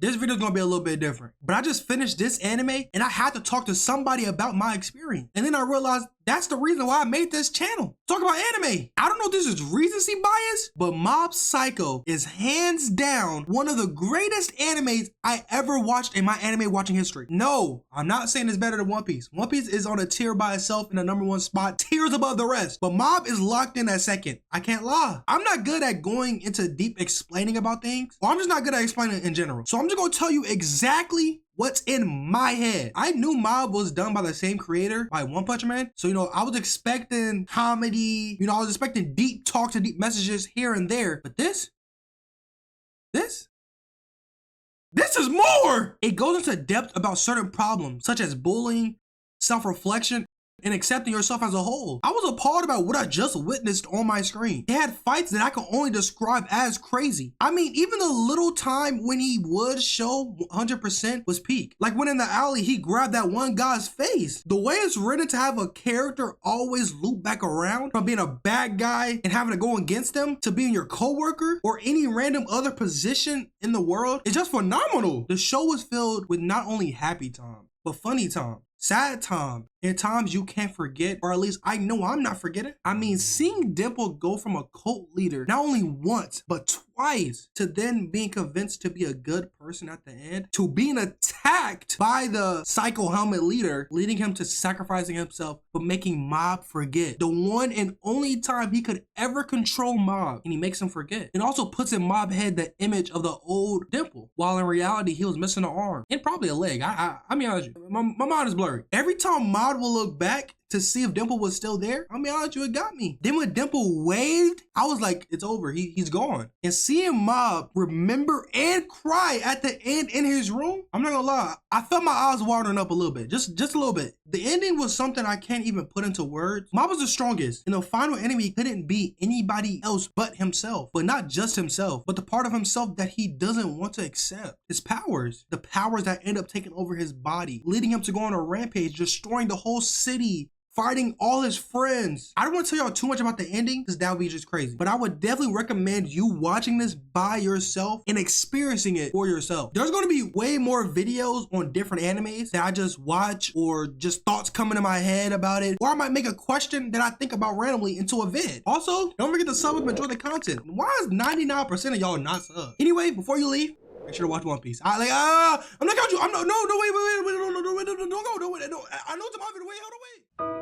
This video is gonna be a little bit different, but I just finished this anime and I had to talk to somebody about my experience. And then I realized that's the reason why I made this channel. Talk about anime. I don't know if this is recency bias, but Mob Psycho is hands down one of the greatest animes I ever watched in my anime watching history. No, I'm not saying it's better than One Piece. One Piece is on a tier by itself in the #1 spot, tiers above the rest. But Mob is locked in at second. I can't lie. I'm not good at going into deep explaining about things, or I'm just not good at explaining in general. So I'm just gonna tell you exactly what's in my head. I knew Mob was done by the same creator, by One Punch Man. So, I was expecting comedy, I was expecting deep talks and deep messages here and there. But this is more. It goes into depth about certain problems, such as bullying, self-reflection, and accepting yourself as a whole. I was appalled about what I just witnessed on my screen. They had fights that I can only describe as crazy. I mean, even the little time when he would show 100% was peak. Like when in the alley, he grabbed that one guy's face. The way it's written to have a character always loop back around from being a bad guy and having to go against them to being your coworker or any random other position in the world is just phenomenal. The show was filled with not only happy times, but funny times, sad times, and times you can't forget, or at least I know I'm not forgetting. I mean, seeing Dimple go from a cult leader not only once, but twice, to then being convinced to be a good person at the end, to being attacked by the Psycho Helmet leader, leading him to sacrificing himself, but making Mob forget. The one and only time he could ever control Mob, and he makes him forget. And also puts in Mob's head the image of the old Dimple, while in reality, he was missing an arm, and probably a leg. I mean, honest, my mind is blurry. Every time Mob will look back to see if Dimple was still there, I mean, honestly, it got me. Then when Dimple waved, I was like, it's over, he's gone. And seeing Mob remember and cry at the end in his room, I'm not gonna lie, I felt my eyes watering up a little bit, just a little bit. The ending was something I can't even put into words. Mob was the strongest, and the final enemy couldn't be anybody else but himself. But not just himself, but the part of himself that he doesn't want to accept. His powers, the powers that end up taking over his body, leading him to go on a rampage, destroying the whole city, fighting all his friends. I don't want to tell y'all too much about the ending because that would be just crazy. But I would definitely recommend you watching this by yourself and experiencing it for yourself. There's going to be way more videos on different animes that I just watch, or just thoughts coming to my head about it. Or I might make a question that I think about randomly into a vid. Also, don't forget to sub and enjoy the content. Why is 99% of y'all not sub? Anyway, before you leave, make sure to watch One Piece. I'm not counting you. I'm no, wait, don't go, no, I know it's a movie. Wait, hold on, wait.